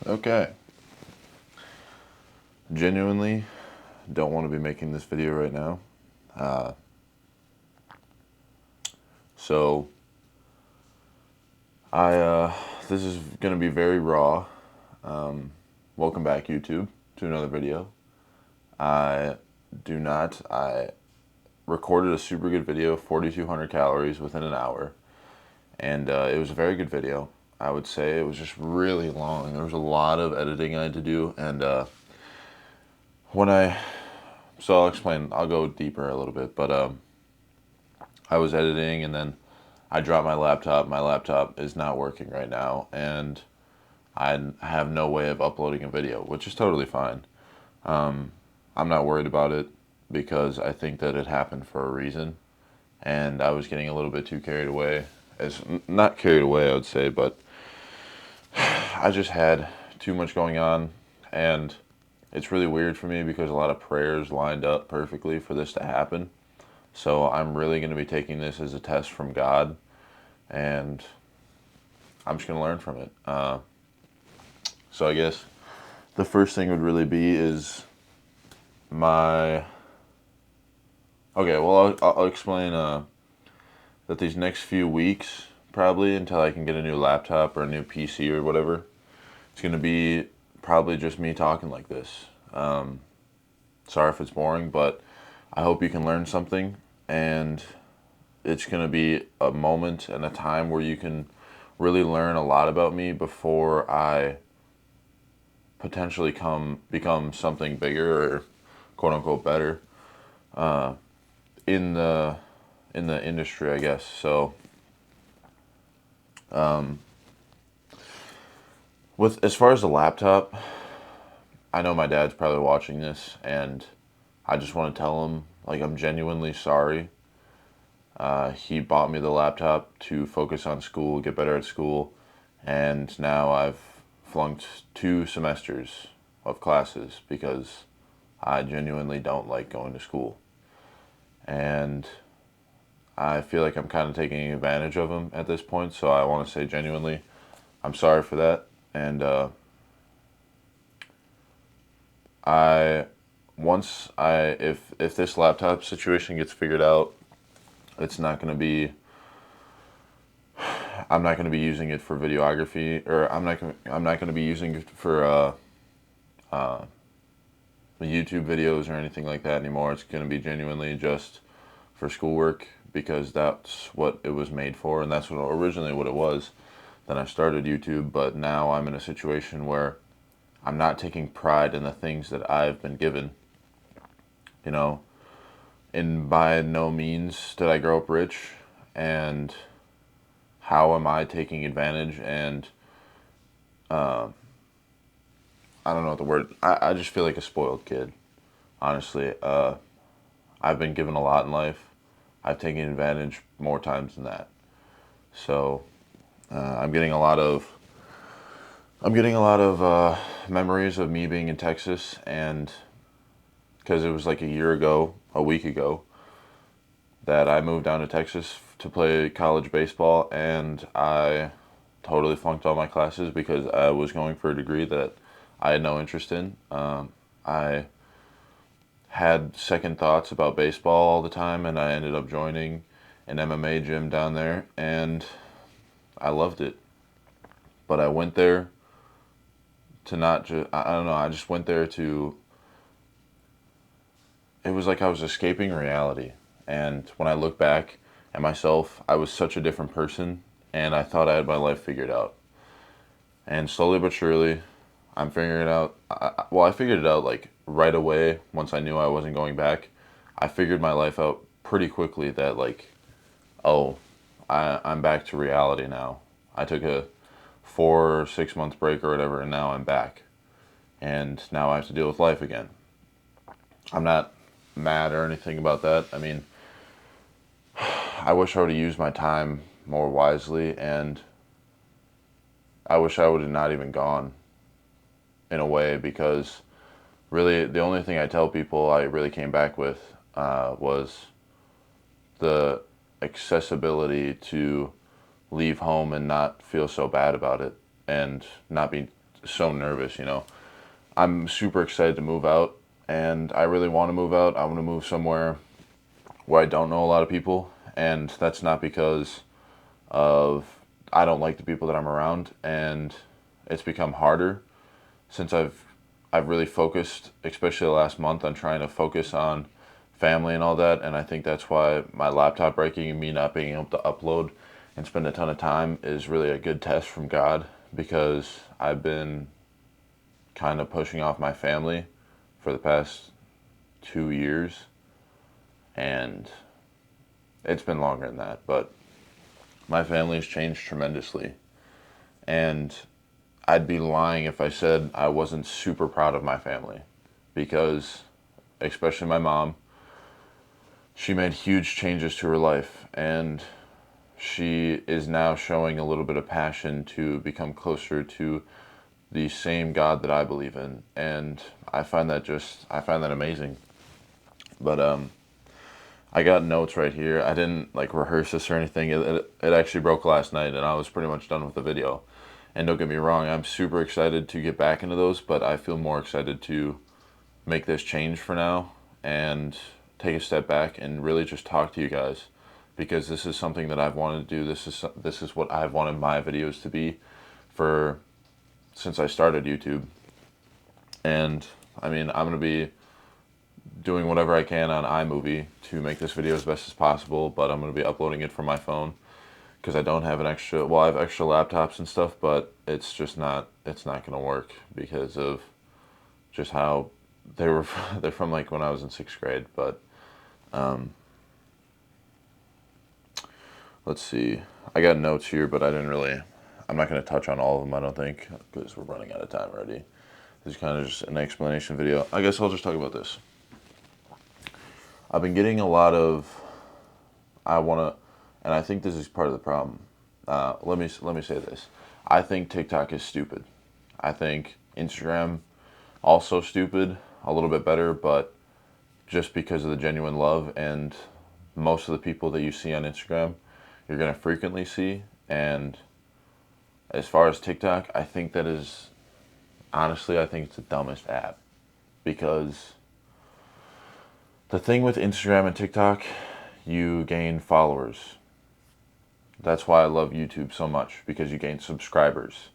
Okay. Genuinely don't want to be making this video right now. Uh, so this is gonna be very raw. Welcome back, YouTube, to another video. I I recorded a super good video, 4,200 calories within an hour, and it was a very good video. I would say it was just really long. There was a lot of editing I had to do, and when I so I'll explain. I'll go deeper a little bit, but I was editing, and then I dropped my laptop. My laptop is not working right now, and I have no way of uploading a video, which is totally fine. I'm not worried about it because I think that it happened for a reason, and I was getting a little bit too carried away. As not carried away, I would say, but I just had too much going on, and it's really weird for me because a lot of prayers lined up perfectly for this to happen. So I'm really going to be taking this as a test from God, and I'm just going to learn from it. So I guess the first thing would really be is my. Okay, well, I'll explain that these next few weeks, probably until I can get a new laptop or a new PC or whatever, it's going to be probably just me talking like this. Sorry if it's boring, but I hope you can learn something, and it's going to be a moment and a time where you can really learn a lot about me before I potentially become something bigger or quote unquote better in the industry, I guess. So with as far as the laptop, I know my dad's probably watching this, and I just want to tell him like I'm genuinely sorry. He bought me the laptop to focus on school, get better at school, and now I've flunked 2 semesters of classes because I genuinely don't like going to school. And I feel like I'm kind of taking advantage of him at this point, so I want to say genuinely, I'm sorry for that. And I once I if this laptop situation gets figured out, it's not going to be I'm not going to be using it for videography, or I'm not going to be using it for YouTube videos or anything like that anymore. It's going to be genuinely just for schoolwork because that's what it was made for, and that's what originally what it was. Then I started YouTube, but now I'm in a situation where I'm not taking pride in the things that I've been given. You know, and by no means did I grow up rich, and how am I taking advantage? And I don't know what the word. I just feel like a spoiled kid. Honestly, I've been given a lot in life. I've taken advantage more times than that. So I'm getting a lot of memories of me being in Texas, and because it was like a week ago, that I moved down to Texas to play college baseball, and I totally flunked all my classes because I was going for a degree that I had no interest in. I had second thoughts about baseball all the time, and I ended up joining an MMA gym down there, and I loved it. But I went there to not just, I don't know, I just went there to, it was like I was escaping reality. And when I look back at myself, I was such a different person, and I thought I had my life figured out. And slowly but surely, I'm figuring it out. I figured it out like right away once I knew I wasn't going back. I figured my life out pretty quickly that like, oh, I'm back to reality now. I took a 4 or 6 month break or whatever, and now I'm back. And now I have to deal with life again. I'm not mad or anything about that. I mean, I wish I would have used my time more wisely, and I wish I would have not even gone in a way, because really the only thing I tell people I really came back with was the accessibility to leave home and not feel so bad about it, and not be so nervous, you know. I'm super excited to move out, and I really want to move out. I want to move somewhere where I don't know a lot of people, and that's not because of I don't like the people that I'm around, and it's become harder since I've really focused, especially the last month, on trying to focus on family and all that, and I think that's why my laptop breaking and me not being able to upload and spend a ton of time is really a good test from God, because I've been kind of pushing off my family for the past 2 years, and it's been longer than that, but my family has changed tremendously, and I'd be lying if I said I wasn't super proud of my family, because especially my mom, she made huge changes to her life, and she is now showing a little bit of passion to become closer to the same God that I believe in, and I find that amazing. But I got notes right here. I didn't like rehearse this or anything. It actually broke last night, and I was pretty much done with the video. And don't get me wrong, I'm super excited to get back into those, but I feel more excited to make this change for now and take a step back and really just talk to you guys, because this is something that I've wanted to do. This is what I've wanted my videos to be for since I started YouTube. And I mean, I'm going to be doing whatever I can on iMovie to make this video as best as possible, but I'm going to be uploading it from my phone because I don't have an extra, well, I have extra laptops and stuff, but it's not going to work because of just how they're from like when I was in 6th grade. But let's see, I got notes here, but I'm not going to touch on all of them, I don't think, because we're running out of time already. This is kind of just an explanation video. I guess I'll just talk about this. I've been getting a lot of, and I think this is part of the problem. Let me say this. I think TikTok is stupid. I think Instagram also stupid, a little bit better, but just because of the genuine love, and most of the people that you see on Instagram, you're going to frequently see. And as far as TikTok, I think honestly, I think it's the dumbest app, because the thing with Instagram and TikTok, you gain followers. That's why I love YouTube so much, because you gain subscribers.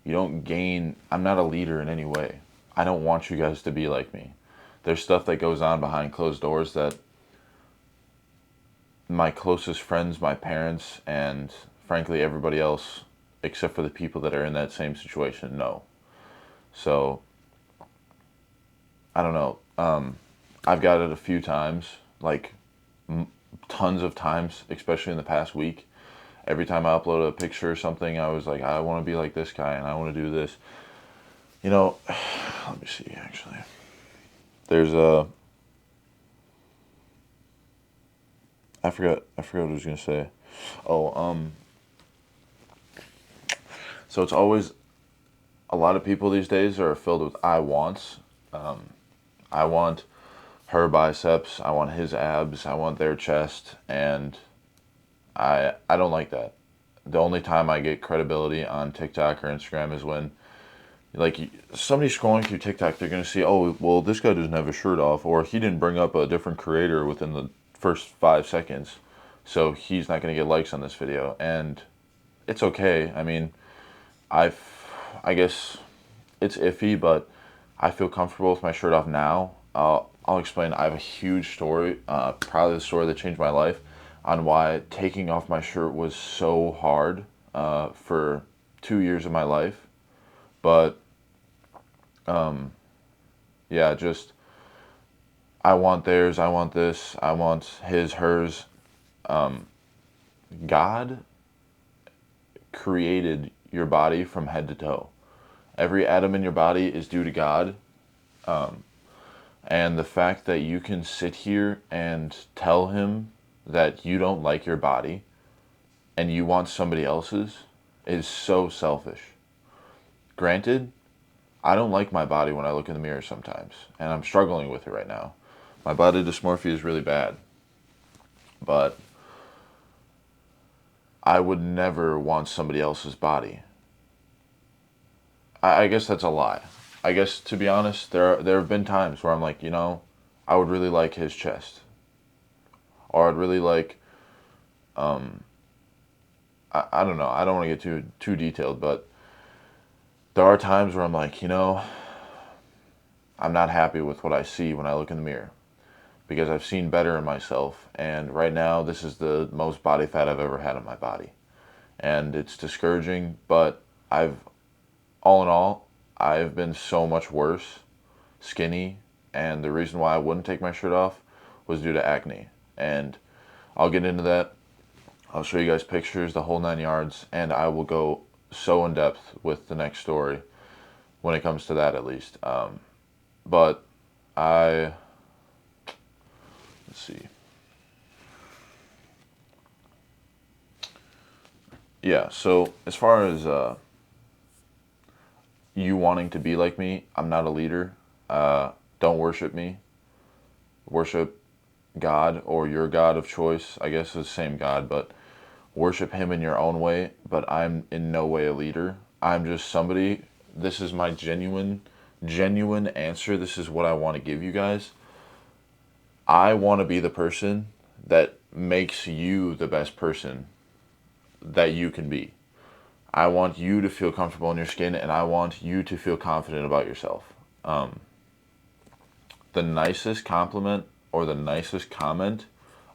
You don't gain, I'm not a leader in any way. I don't want you guys to be like me. There's stuff that goes on behind closed doors that my closest friends, my parents, and frankly everybody else, except for the people that are in that same situation, know. So, I don't know. I've got it a few times, like tons of times, especially in the past week. Every time I upload a picture or something, I was like, I want to be like this guy, and I want to do this. You know, let me see, actually. There's I forgot what I was going to say. Oh, so it's always, a lot of people these days are filled with I wants. I want her biceps, I want his abs, I want their chest, and I don't like that. The only time I get credibility on TikTok or Instagram is when, like, somebody scrolling through TikTok, they're going to see, oh, well, this guy doesn't have his shirt off, or he didn't bring up a different creator within the first 5 seconds, so he's not going to get likes on this video. And it's okay. I mean, I guess it's iffy, but I feel comfortable with my shirt off now. I'll explain. I have a huge story, probably the story that changed my life, on why taking off my shirt was so hard for 2 years of my life. But yeah, just I want theirs, I want this, I want his, hers. God created your body from head to toe. Every atom in your body is due to God. And the fact that you can sit here and tell him that you don't like your body and you want somebody else's is so selfish. Granted, I don't like my body when I look in the mirror sometimes, and I'm struggling with it right now. My body dysmorphia is really bad, but I would never want somebody else's body. I guess that's a lie. I guess, to be honest, there have been times where I'm like, you know, I would really like his chest, or I'd really like, I don't know. I don't want to get too detailed, but there are times where I'm like, you know, I'm not happy with what I see when I look in the mirror, because I've seen better in myself, and right now this is the most body fat I've ever had in my body, and it's discouraging. But all in all, I've been so much worse, skinny, and the reason why I wouldn't take my shirt off was due to acne, and I'll get into that. I'll show you guys pictures, the whole 9 yards, and I will go so in depth with the next story when it comes to that, at least. But let's see. Yeah, so as far as you wanting to be like me, I'm not a leader. Don't worship me. Worship God, or your God of choice. I guess it's the same God, but worship him in your own way. But I'm in no way a leader. I'm just somebody. This is my genuine answer. This is what I want to give you guys. I want to be the person that makes you the best person that you can be. I want you to feel comfortable in your skin, and I want you to feel confident about yourself. The nicest compliment or the nicest comment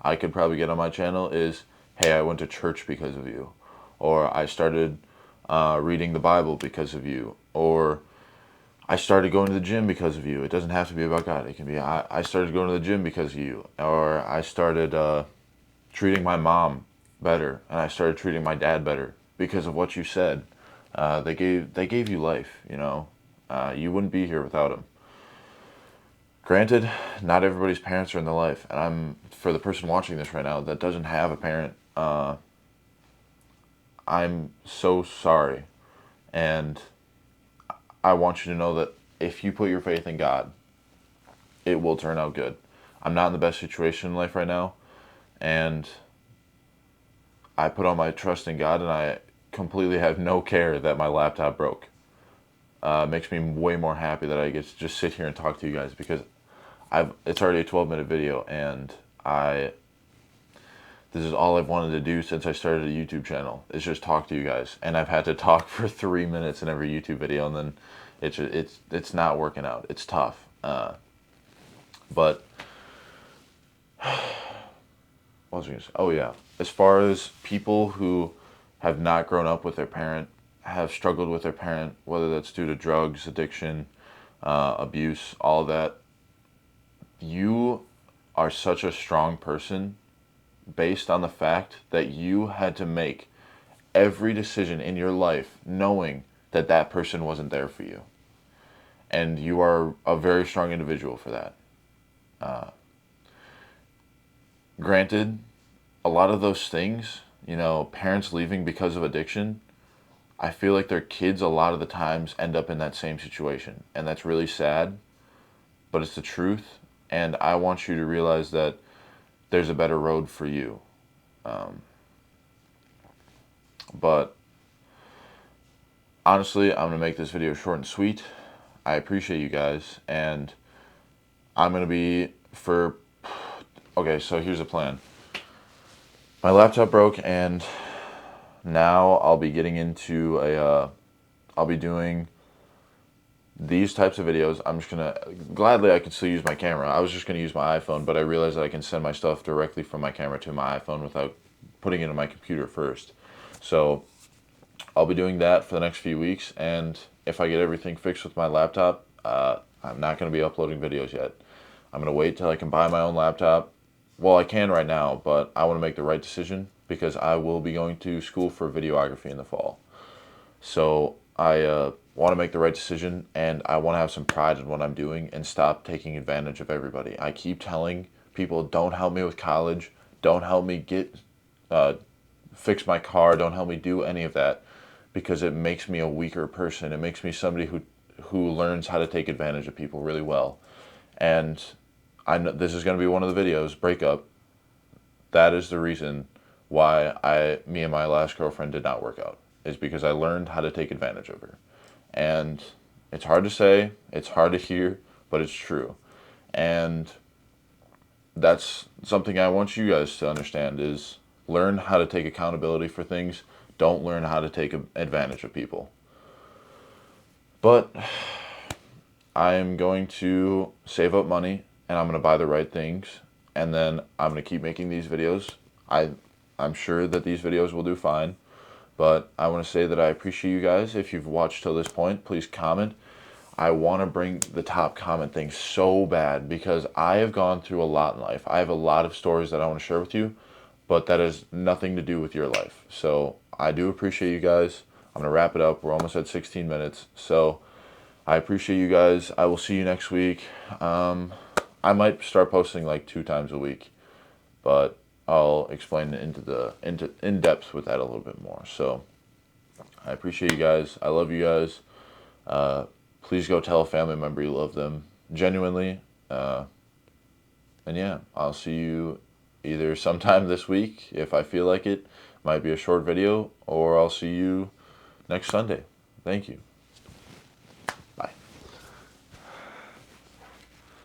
I could probably get on my channel is, hey, I went to church because of you. Or I started reading the Bible because of you. Or I started going to the gym because of you. It doesn't have to be about God. It can be, I started going to the gym because of you. Or I started treating my mom better, and I started treating my dad better because of what you said. They gave you life, you know. You wouldn't be here without them. Granted, not everybody's parents are in their life, and for the person watching this right now that doesn't have a parent, I'm so sorry, and I want you to know that if you put your faith in God, it will turn out good. I'm not in the best situation in life right now, and I put all my trust in God, and I completely have no care that my laptop broke. Makes me way more happy that I get to just sit here and talk to you guys, because it's already a 12-minute video, and this is all I've wanted to do since I started a YouTube channel, is just talk to you guys. And I've had to talk for 3 minutes in every YouTube video, and then it's not working out. It's tough. But what was I gonna say? Oh yeah, as far as people who have not grown up with their parent, have struggled with their parent, whether that's due to drugs, addiction, abuse, all of that, you are such a strong person based on the fact that you had to make every decision in your life knowing that that person wasn't there for you. And you are a very strong individual for that. Granted, a lot of those things, you know, parents leaving because of addiction, I feel like their kids a lot of the times end up in that same situation. And that's really sad, but it's the truth. And I want you to realize that there's a better road for you. But honestly, I'm going to make this video short and sweet. I appreciate you guys, and I'm going to be okay, so here's the plan. My laptop broke, and now I'll be getting into I'll be doing these types of videos. I'm just gonna, gladly I can still use my camera. I was just gonna use my iPhone, but I realized that I can send my stuff directly from my camera to my iPhone without putting it in my computer first. So I'll be doing that for the next few weeks, and if I get everything fixed with my laptop, I'm not gonna be uploading videos yet. I'm gonna wait till I can buy my own laptop. Well, I can right now, but I want to make the right decision, because I will be going to school for videography in the fall. So I want to make the right decision, and I want to have some pride in what I'm doing and stop taking advantage of everybody. I keep telling people, don't help me with college, don't help me fix my car, don't help me do any of that, because it makes me a weaker person. It makes me somebody who learns how to take advantage of people really well. And I know this is going to be one of the videos, breakup. That is the reason why me and my last girlfriend did not work out, is because I learned how to take advantage of her. And it's hard to say, it's hard to hear, but it's true. And that's something I want you guys to understand is learn how to take accountability for things. Don't learn how to take advantage of people. But I am going to save up money and I'm going to buy the right things. And then I'm going to keep making these videos. I'm sure that these videos will do fine. But I want to say that I appreciate you guys. If you've watched till this point, please comment. I want to bring the top comment thing so bad because I have gone through a lot in life. I have a lot of stories that I want to share with you, but that has nothing to do with your life. So I do appreciate you guys. I'm going to wrap it up. We're almost at 16 minutes. So I appreciate you guys. I will see you next week. I might start posting like 2 times a week, but I'll explain in depth with that a little bit more. So I appreciate you guys. I love you guys. Please go tell a family member you love them genuinely. And yeah, I'll see you either sometime this week if I feel like it. Might be a short video, or I'll see you next Sunday. Thank you.